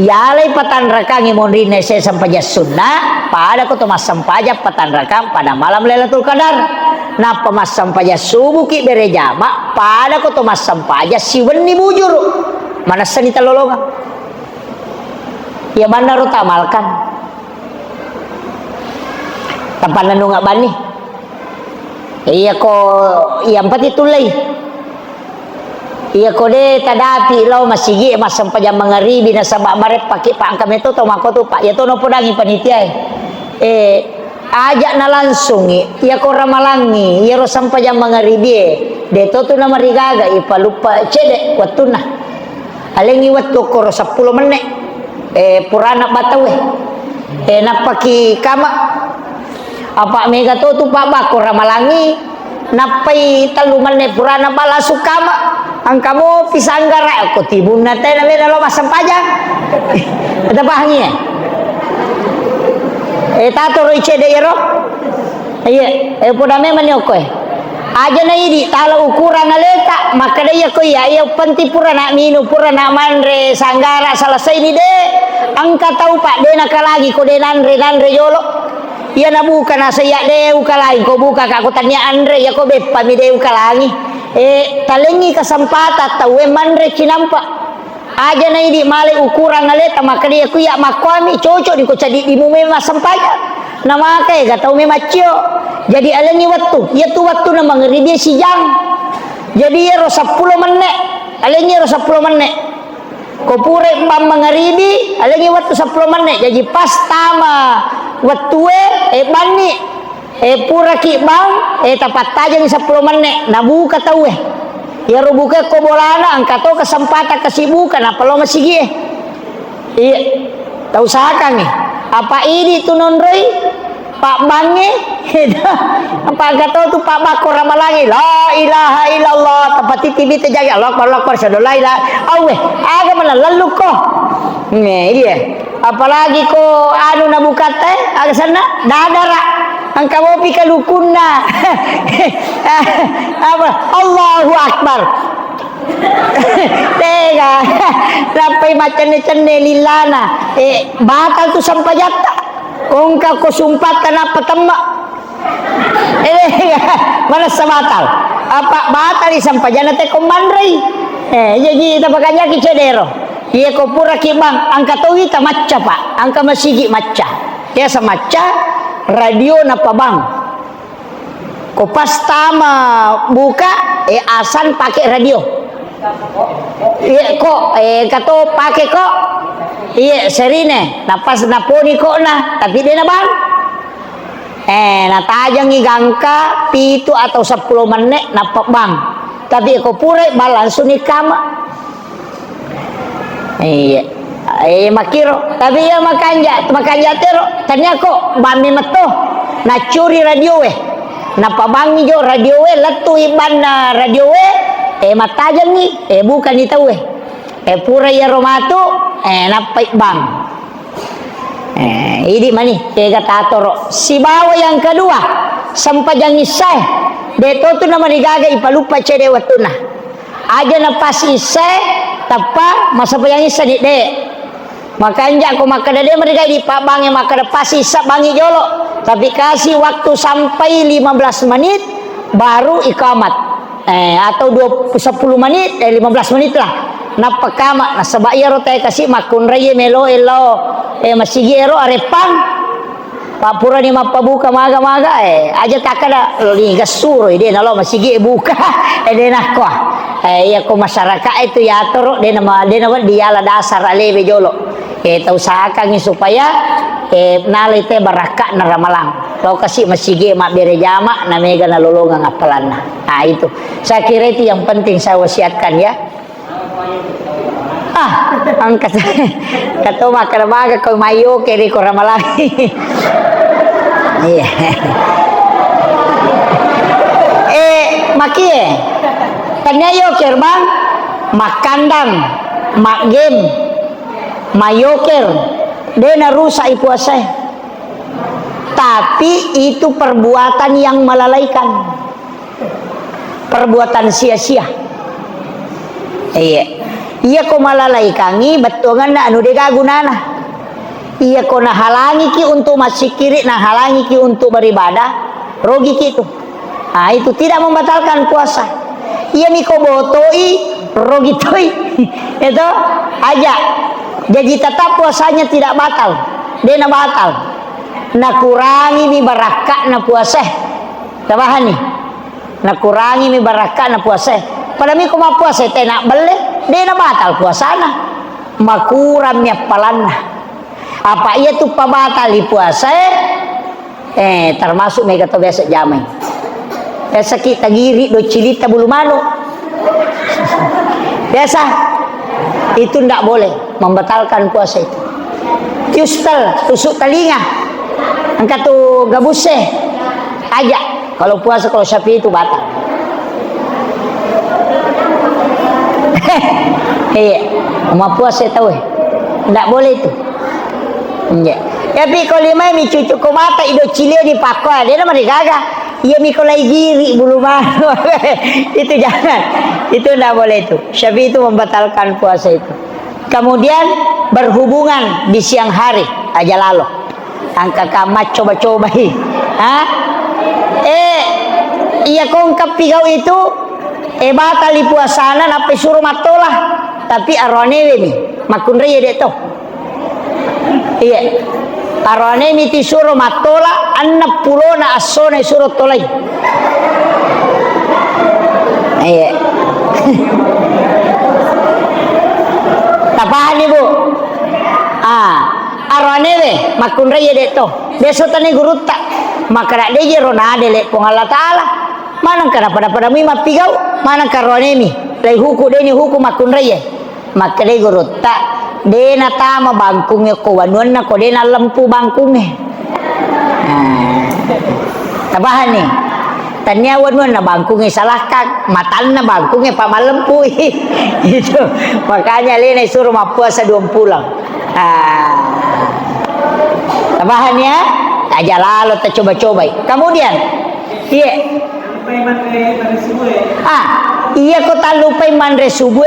Yalai patan rakangi monrine se sampaja sunnah pada kutomas sampaja patan rakang pada malam Lailatul Qadar. Nah pemas sampaja subuh ki bere jama pada kutomas sampaja si wenni bujur. Mana sanita lolonga? Ya mana ro tamalkan. Tampan nanu ngak bani. Iya ko yang pati tulay. Iya ko de tadapi law masigi mas sampaja mangaribi na sabak maret paki pa angkam itu to mako to pa. Ya to no podangi panitia ajak na langsung ya ko ramalangi ya ro sampai jam mangaribi de to tu na marigaga ipalupa cede watuna alengi watu ko ro 10 menit purana batawe napaki kama apa mega to tu pak bako ramalangi napai 3 menit purana bala sukama ang kamu pisanggara ko tibun na tayo na may lo masampajang ada bahangi tato ro icede ero iya podame manioko aja na idi tala ukuran na leta maka daya ko ya panti purana minu purana manre sanggara selesai ni de angka tahu pak de nakalagi ko de nanre yolo iya na buka na saya de ukalagi ko buka ka ko tanya andre ya ko beppa mi de ukalagi talengi kesempatan tahu manre cinampa aja na ini male ukuran ngaleta maka dia kuya makwami cocok di ko cadi di mume masampaya nama kay gatau me macio jadi alengi waktu ya tu waktu na mangribi sijang jadi ya ro 10 menit alengi ro 10 menit ko pure pam mangribi alengi waktu 10 menit jadi pas tama waktu bani pura ki bang tapat tajang 10 menit nabuka tahu ya rubuka ko bolana angkato kesempatan kesibukan apa lo masih gie iya tahu sakan nih apa ini tu nonroi pak bange apa gato tu pak bako ramalangi la ilaha illallah tempat tibi terjaga Allah sadolai la awe aga mana lalu ko nih dia apalagi ko anu nabuka teh aga sana dadara angka mau pika lukunna apa Allahu Akbar tega sampai macam-macam lilana batal tu sampai jata ongka ko sumpatan apa tembak mana sabatal apa batal sampai jana te komandrei jadi kita pakanya ki cedero iya ko pura ki bang angka tu kita macca pak angka masigi macca ya samaca radio napa bang ko pas tama buka asan pakai radio iya kok kato pakai kok iya serine napas naponi kok nah tapi dia na bang natajang igangka pitu atau 10 menit napa bang tapi ko pure balansu ni kama iya makiro tapi ya makanja tero tanya kok bami meto na curi radio napa bangi jo radio letu iban na radio matajang ni bukan itu pura ya romatu napa bang ini mani kata toro si bawa yang kedua sampajang isai deto tu nama digaga ipalupa cede watuna aja na pas isai tapa masa pajang isai de makanya aku maka dia mereka di pak bang yang maka pasti bangi jolo tapi kasih waktu sampai 15 menit baru ikamat atau 10 menit 15 menit lah napa kama na sabaya ro tay kasih makun raya melo elo masih gero arepan pak pura ni mapabuka maga aja takada li gasuro ide nalo masih ge buka ide nakwa ya ko masyarakat itu ya toro de nama dia la dasar alebe jolo usahakan supaya nalite baraka na ramalang tau kasih masige mak bere jama na mega na lolongan ngapalan nah itu saya kira itu yang penting saya wasiatkan ya angkat kato makar baga ko mayo keri ko ramalang iya makie kanyayo kerbang makandang mak game mayoker dia rusak puasa tapi itu perbuatan yang melalaikan perbuatan sia-sia iya ko malalaikangi betungan na anu dega gunana iya ko nahalangi ki untuk masih kiri nahalangi ki untuk beribadah rogi ki itu itu tidak membatalkan puasa iya miko botoi rogi toi itu aja jadi tetap puasanya tidak batal dia na batal na kurangi mi baraka na puasa tabahan nih na kurangi mi baraka na puasa pada mi ko mapuasa teh nak bele dia na batal puasana makuram nya palanna apa ia tu pabatali puasa Termasuk mereka to biasa jamai. Biasa kita giri do cilita bulu mano. Biasa. Itu tidak boleh membatalkan puasa itu. Tiustal, tusuk telinga. Angkat tu gabuse. Ajak. Kalau puasa kalau Syafi'i itu batal. Iya, mau puasa tahu tidak boleh itu. Ya. Tapi kalau lima mi cucu ko mata ido cile di pakwa dia nama digagah. Iya mi kolai giri bulu mano. Itu jangan. Itu tidak boleh itu. Syafi'i itu membatalkan puasa itu. Kemudian berhubungan di siang hari aja lalu. Angka kamat coba-coba iya kongkap pigau itu batali puasana nape suruh matolah tapi arone ni makun raya dek to iya arone ni ti suruh matola 60 na asone suruh tolai iya tapahan ibu arone we makun raya dek to besok tani guru tak maka dia ronade le pong Allah Ta'ala manang kana pada mi mapigau manang karone mi lai huku deni huku makun raya maka dia guru tak dena tama bangkungnya ko wanuan na ko dena lempu bangkungnya tabahan ni tanya wanuan na bangkungnya salah kak matan na bangkungnya pak malempu itu makanya lena suruh mapuasa 20 tabahan ya aja lalu kita coba-coba. Kemudian, iya. Iya kota lupa manre subuh.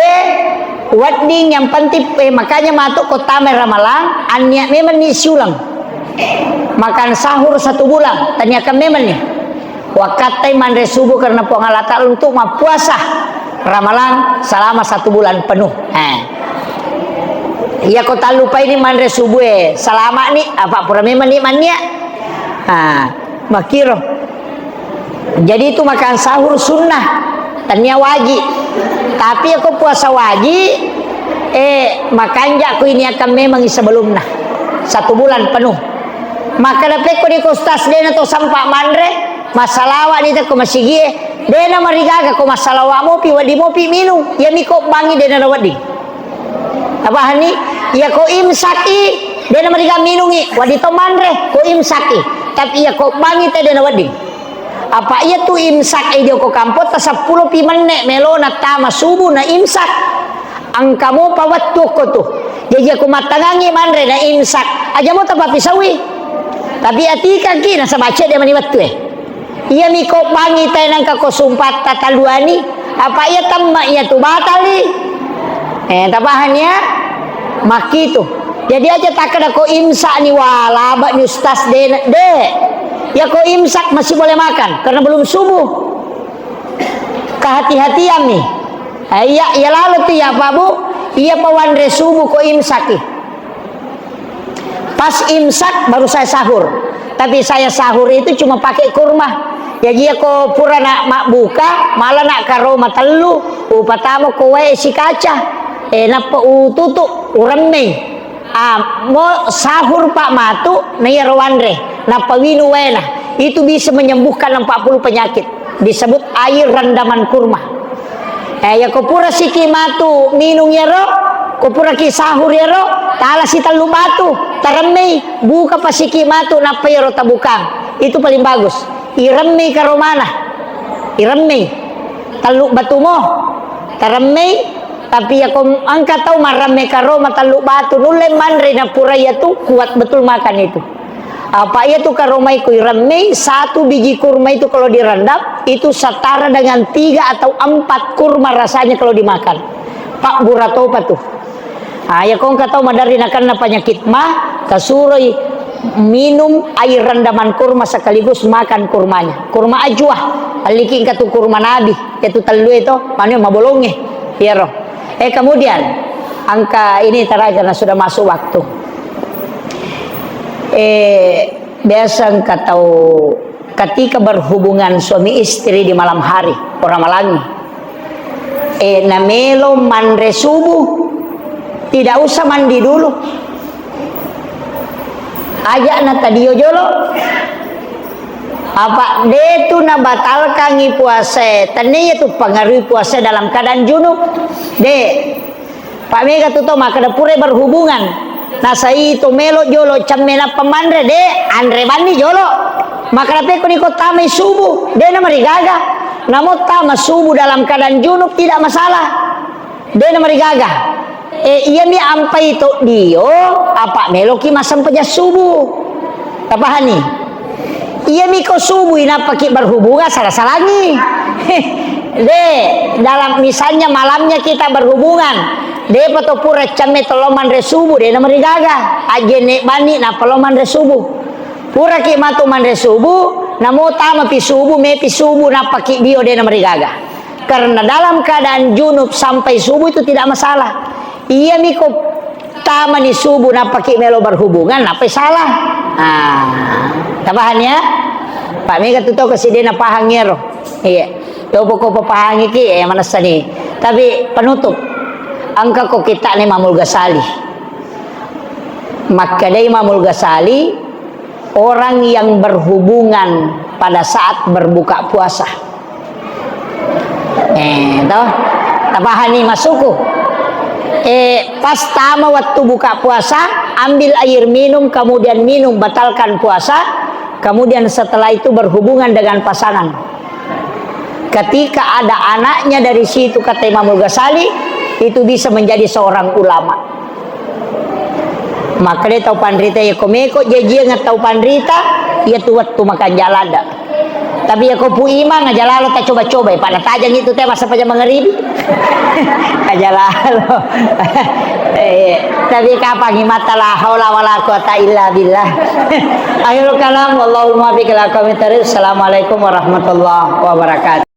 Wading yang penting makanya matuk kota meramalang. Anya memang ni siulang. Makan sahur 1 bulan. Tanyakan memang ni. Wakatai manre subuh karena pengalatan untuk puasa ramalang selama 1 bulan penuh. Iya kota lupa ini manre subuh. Selama ni apa pura memang ni mania. Makiro. Jadi itu makan sahur sunnah, tanya wajib. Tapi aku puasa wajib, makan aku ini akan memang sebelumnya 1 bulan penuh. Maka dapat ko di kostas dena to sampak mandre, masalawa ni ko masigi, dena marigaga ko masalawa mo pi wadi mo pi minum, ya mi ko bangi dena wadi. Apa hani? Ya ko imsaki, dena mariga minungi, wadi to mandre ko imsaki. Tapi ia kok bangi tadi na wadi. Apa ia tu imsak dia ko kampot ta 10 pi mennek melona tama subuh na imsak. Ang kamu pawat ko tu. Jadi aku matangangi manre na imsak. Aja mo ta papisawi. Tapi atika ki na sa baca dia mani watu Ia mi ko bangi tadi nang ka ko sumpat tataluani. Apa ia tamma ia tu batali. Tapahannya maki tu. Jadi aja tak ada ko imsak ni wala bak ni ustaz de ya ko imsak masih boleh makan karena belum subuh. Kehati-hatian nih. Ya lalu tu ya Pak Bu, iya pawandre subuh ko imsak. Pas imsak baru saya sahur. Tapi saya sahur itu cuma pakai kurma. Ya dia ko pura nak mak buka, malah nak karoma telu, upatamu ko wae si kaca. Napa tutuk uremme. Mo sahur Pak Matu na yarwandre na pawinu wena itu bisa menyembuhkan 40 penyakit disebut air rendaman kurma ya kopura siki matu minum yaro kopura ki sahur yaro tala si talu batu taremei buka pasiki matu na payro tabukang itu paling bagus iremei karomana iremei talu batu mo taremei tapi ya kom angkat tahu marame karo matalu batu nule manre na puraya tu kuat betul makan itu apa ya tu karomai ku rame 1 biji kurma itu kalau direndam itu setara dengan 3 atau 4 kurma rasanya kalau dimakan Pak Burato apa tuh ya kong katau madari nakan na penyakit mah kasuroi minum air rendaman kurma sekaligus makan kurmanya kurma ajwah aliking katu kurma nabi itu telu itu mana mabolonge ya roh kemudian angka ini karena sudah masuk waktu. Biasa engkau tahu ketika berhubungan suami istri di malam hari orang malangi. Namelo manre subuh tidak usah mandi dulu. Ajak na tadio jolo Apa dia tu na batalkan puasa, tanya tu pengaruh puasa dalam keadaan junub. De, Pak Mega tu maka ada pure berhubungan. Nasa itu melo jolo camena pemandre de andre bani jolo. Maka dapat kau ikut tamai subuh, de na marigaga. Namun tama subuh dalam keadaan junub tidak masalah. De na marigaga. Iya mi ampai itu dio apa melo ki masam peja subuh. Apa hani? Iya miko subuh ina pakai berhubungan salah-salangi. Dalam misalnya malamnya kita berhubungan, pato pura camme toloman re subuh de namari gaga. Ajene bani na paloman re subuh. Pura ki matu man re subuh, namo tama pi subuh me pi subuh na pakai bio de namari gaga. Karena dalam keadaan junub sampai subuh itu tidak masalah. Iya miko tama ni subuh na pakai melo berhubungan apa salah. Tabahan ya. Pak Mega tu tahu kasi dia na pahangero. Iya. Tahu pokok pahangi ki mana sani. Tapi penutup. Angka ko kita ni Imamul Ghazali. Maka dia Imamul Ghazali orang yang berhubungan pada saat berbuka puasa. Tahu? Tabahan ni masuku. Pas tama waktu buka puasa, ambil air minum, kemudian minum, batalkan puasa. Kemudian setelah itu berhubungan dengan pasangan. Ketika ada anaknya dari situ, kata Imamul Ghazali, itu bisa menjadi seorang ulama. Maka dia tahu pandrita ya komeko, dia nggak tahu pandrita, ya tuh waktu makan jalada. Tapi ya kopu imang aja lalu tak coba-coba pada tajang itu teh masa pada mengeribi. Aja lalu. Tapi kapan mata la haula wala quwata illa billah. Akhirul kalam wallahu muwaffiq ila aqwamit thoriq. Assalamualaikum warahmatullahi wabarakatuh.